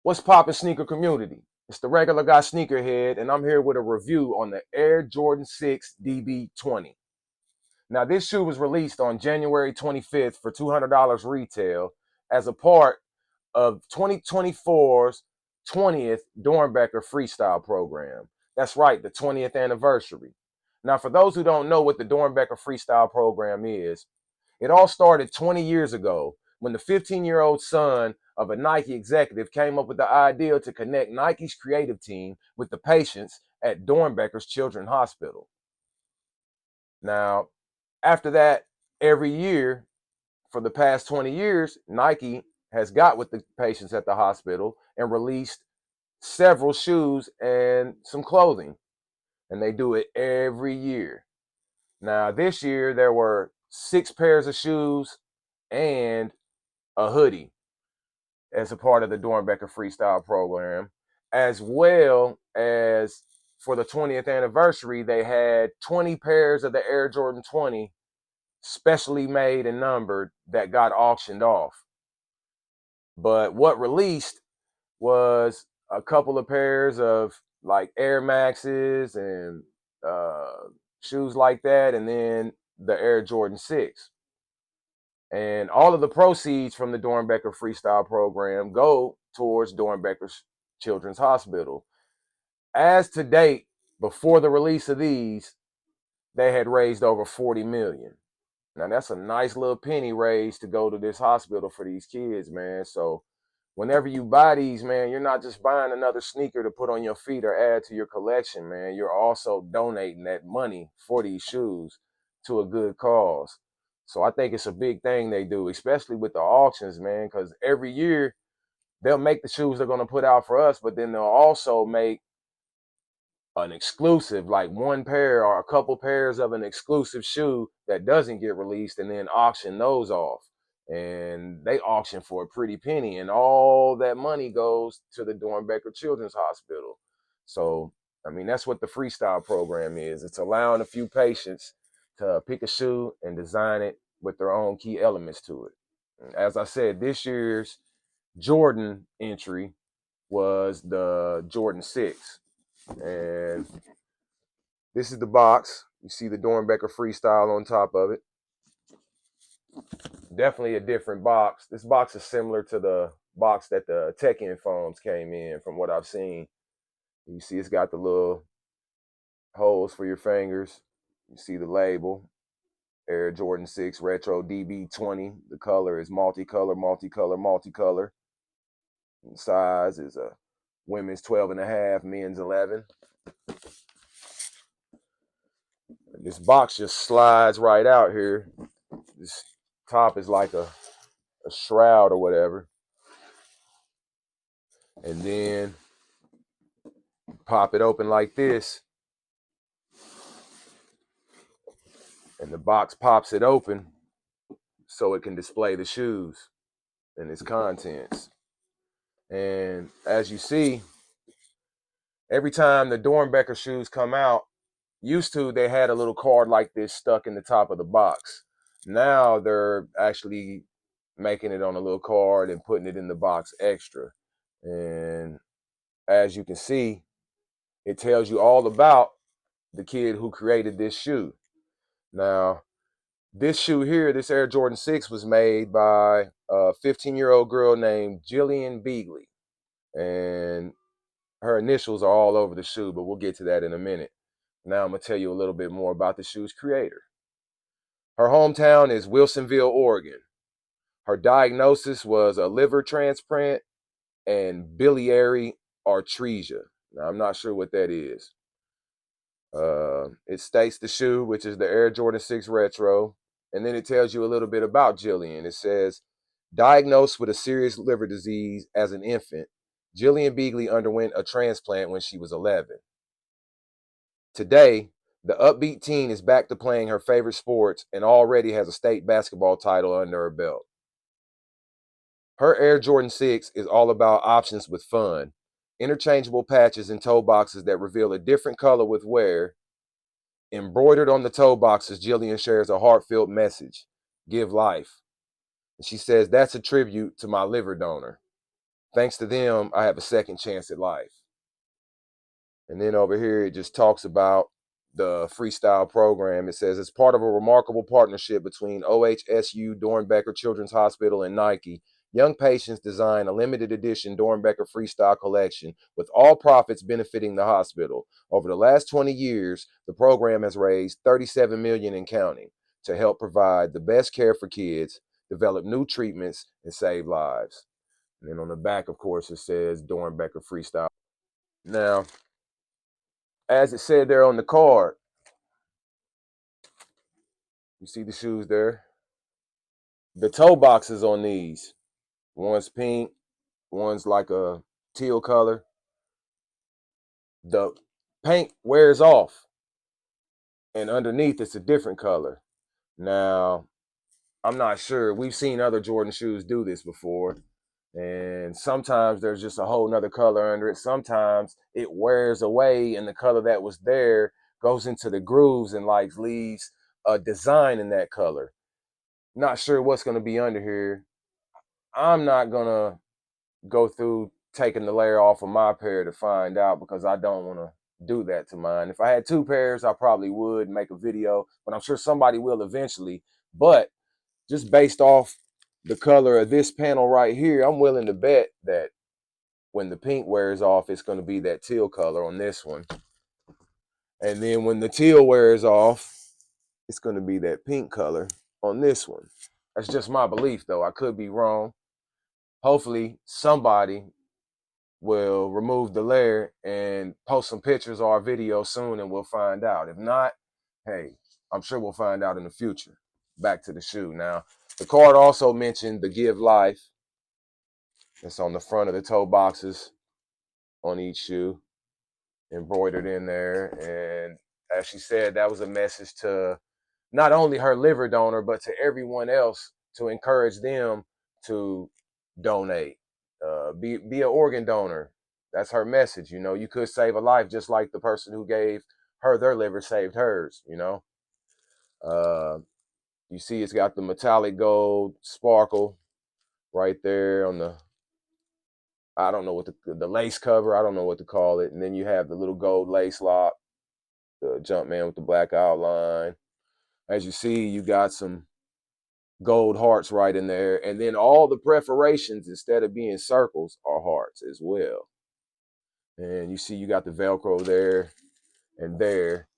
What's poppin' sneaker community? It's the regular guy Sneakerhead, and I'm here with a review on the Air Jordan 6 DB20. Now, this shoe was released on January 25th for $200 retail as a part of 2024's 20th Dornbecker Freestyle Program. That's right, the 20th anniversary. Now, for those who don't know what the Dornbecker Freestyle Program is, it all started 20 years ago when the 15-year-old son of a Nike executive came up with the idea to connect Nike's creative team with the patients at Dornbecker's Children's Hospital. Now, after that, every year for the past 20 years, Nike has got with the patients at the hospital and released several shoes and some clothing. And they do it every year. Now, this year, there were 6 pairs of shoes and a hoodie as a part of the Dornbecker Freestyle Program, as well as for the 20th anniversary, they had 20 pairs of the Air Jordan 20 specially made and numbered that got auctioned off. But what released was a couple of pairs of like Air Maxes and shoes like that, and then the Air Jordan 6. And all of the proceeds from the Dornbecker Freestyle Program go towards Dornbecker's Children's Hospital. As to date, before the release of these, they had raised over 40 million. Now that's a nice little penny raised to go to this hospital for these kids, man. So whenever you buy these, man, you're not just buying another sneaker to put on your feet or add to your collection, man. You're also donating that money for these shoes to a good cause. So I think it's a big thing they do, especially with the auctions, man, because every year they'll make the shoes they're going to put out for us, but then they'll also make an exclusive, like one pair or a couple pairs of an exclusive shoe that doesn't get released, and then auction those off. And they auction for a pretty penny, and all that money goes to the Dornbecker Children's Hospital. So, I mean, that's what the freestyle program is. It's allowing a few patients to pick a shoe and design it with their own key elements to it. As I said, this year's Jordan entry was the Jordan 6. And this is the box. You see the Dornbecker Freestyle on top of it. Definitely a different box. This box is similar to the box that the Tech-In phones came in from what I've seen. You see it's got the little holes for your fingers. You see the label. Air Jordan 6 Retro DB20. The color is multicolor, multicolor, multicolor. The size is a women's 12.5, men's 11. This box just slides right out here. This top is like a shroud or whatever. And then pop it open like this. And the box pops it open so it can display the shoes and its contents. And as you see, every time the Dornbecker shoes come out, used to they had a little card like this stuck in the top of the box. Now they're actually making it on a little card and putting it in the box extra. And as you can see, it tells you all about the kid who created this shoe. Now, this shoe here, this Air Jordan 6, was made by a 15-year-old girl named Jillian Beagley. And her initials are all over the shoe, but we'll get to that in a minute. Now I'm going to tell you a little bit more about the shoe's creator. Her hometown is Wilsonville, Oregon. Her diagnosis was a liver transplant and biliary atresia. Now, I'm not sure what that is. It states the shoe, which is the Air Jordan 6 Retro, and then it tells you a little bit about Jillian. It says, diagnosed with a serious liver disease as an infant, Jillian Beagley underwent a transplant when she was 11. Today, the upbeat teen is back to playing her favorite sports and already has a state basketball title under her belt. Her Air Jordan 6 is all about options with fun, interchangeable patches and toe boxes that reveal a different color with wear. Embroidered on the toe boxes, Jillian shares a heartfelt message: give life. And she says, that's a tribute to my liver donor. Thanks to them, I have a second chance at life. And then over here, it just talks about the freestyle program. It says it's part of a remarkable partnership between OHSU Dornbecker Children's Hospital and Nike. Young patients design a limited edition Dornbecker freestyle collection with all profits benefiting the hospital. Over the last 20 years, the program has raised $37 million and counting to help provide the best care for kids, develop new treatments, and save lives. And then on the back, of course, it says Dornbecker freestyle. Now, as it said there on the card, you see the shoes there? The toe boxes on these. One's pink, one's like a teal color. The paint wears off, and underneath it's a different color. Now, I'm not sure. We've seen other Jordan shoes do this before. And sometimes there's just a whole nother color under it. Sometimes it wears away and the color that was there goes into the grooves and like leaves a design in that color. Not sure what's going to be under here. I'm not going to go through taking the layer off of my pair to find out because I don't want to do that to mine. If I had two pairs, I probably would make a video, but I'm sure somebody will eventually. But just based off the color of this panel right here, I'm willing to bet that when the pink wears off, it's going to be that teal color on this one. And then when the teal wears off, it's going to be that pink color on this one. That's just my belief, though. I could be wrong. Hopefully, somebody will remove the layer and post some pictures or a video soon, and we'll find out. If not, hey, I'm sure we'll find out in the future. Back to the shoe. Now, the card also mentioned the Give Life. It's on the front of the toe boxes on each shoe, embroidered in there. And as she said, that was a message to not only her liver donor, but to everyone else to encourage them to donate, be an organ donor. That's her message. You know, you could save a life just like the person who gave her their liver saved hers. You know, uh, you see, it's got the metallic gold sparkle right there on the. I don't know what the lace cover. I don't know what to call it. And then you have the little gold lace lock, the Jumpman with the black outline. As you see, you got some gold hearts right in there. And then all the perforations, instead of being circles, are hearts as well. And you see you got the Velcro there and there.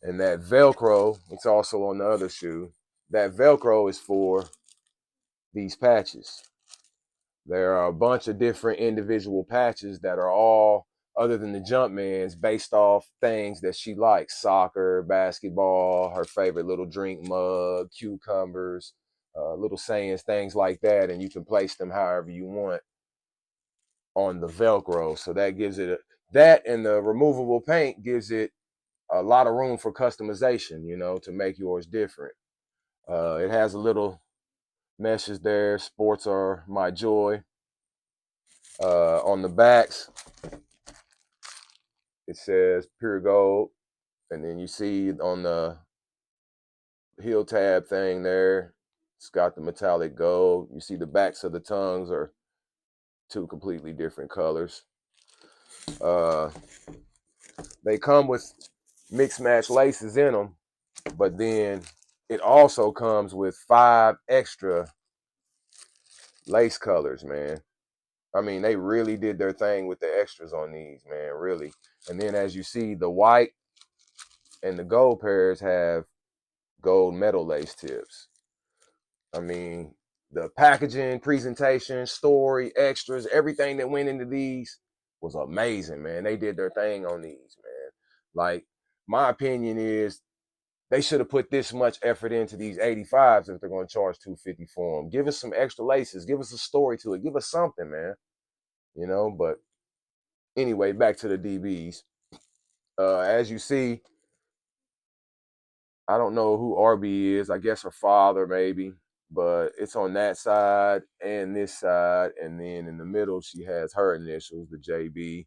And that Velcro, it's also on the other shoe. That Velcro is for these patches. There are a bunch of different individual patches that are all, other than the Jumpman's, based off things that she likes. Soccer, basketball, her favorite little drink mug, cucumbers, little sayings, things like that. And you can place them however you want on the Velcro. So that gives it that, and the removable paint gives it a lot of room for customization, you know, to make yours different. It has a little message there. Sports are my joy. On the backs, it says pure gold. And then you see on the heel tab thing there, it's got the metallic gold. You see the backs of the tongues are two completely different colors. Uh, they come with mixed match laces in them, but then it also comes with 5 extra lace colors, man. I mean, they really did their thing with the extras on these, man, really. And then as you see, the white and the gold pairs have gold metal lace tips. I mean, the packaging, presentation, story, extras, everything that went into these was amazing, man. They did their thing on these, man. Like, my opinion is they should have put this much effort into these 85s if they're going to charge $250 for them. Give us some extra laces. Give us a story to it. Give us something, man. You know, but anyway, back to the DBs. As you see, I don't know who RB is. I guess her father, maybe. But it's on that side and this side. And then in the middle, she has her initials, the JB.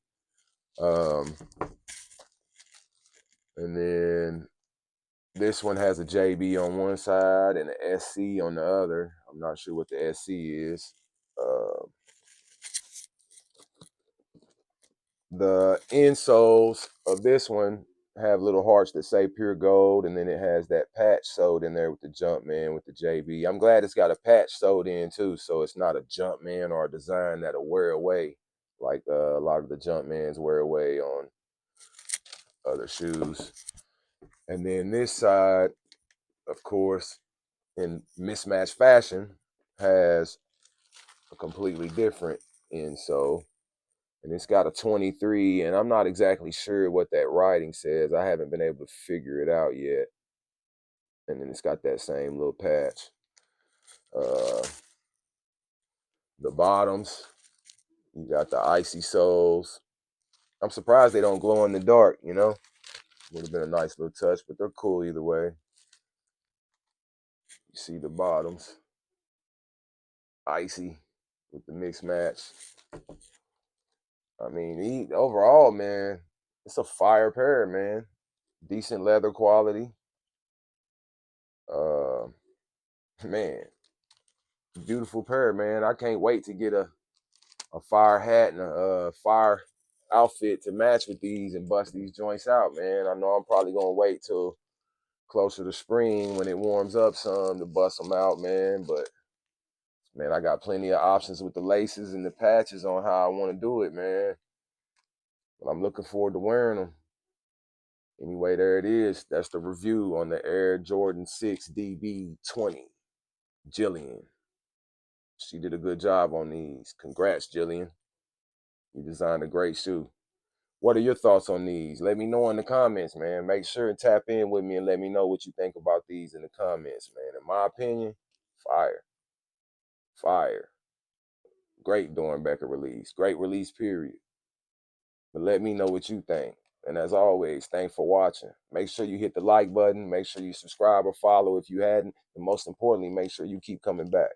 And then this one has a JB on one side and an SC on the other. I'm not sure what the SC is. The insoles of this one have little hearts that say pure gold, and then it has that patch sewed in there with the Jumpman with the JB. I'm glad it's got a patch sewed in too, so it's not a Jumpman or a design that'll wear away like a lot of the Jumpmans wear away on other shoes. And then this side, of course, in mismatched fashion, has a completely different insole. And it's got a 23, and I'm not exactly sure what that writing says. I haven't been able to figure it out yet. And then it's got that same little patch. Uh, the bottoms, you got the icy soles. I'm surprised they don't glow in the dark, you know? Would have been a nice little touch, but they're cool either way. You see the bottoms, icy with the mixed match. I mean, overall, man, it's a fire pair, man. Decent leather quality. Uh, man, beautiful pair, man. I can't wait to get a fire hat and a fire outfit to match with these and bust these joints out, man. I know I'm probably gonna wait till closer to spring when it warms up some to bust them out, man. But man, I got plenty of options with the laces and the patches on how I want to do it, man. But I'm looking forward to wearing them. Anyway, there it is. That's the review on the Air Jordan 6 DB20. Jillian. She did a good job on these. Congrats, Jillian. You designed a great shoe. What are your thoughts on these? Let me know in the comments, man. Make sure and tap in with me and let me know what you think about these in the comments, man. In my opinion, fire. Fire. Great Dornbecker release. Great release, period. But let me know what you think. And as always, thanks for watching. Make sure you hit the like button. Make sure you subscribe or follow if you hadn't. And most importantly, make sure you keep coming back.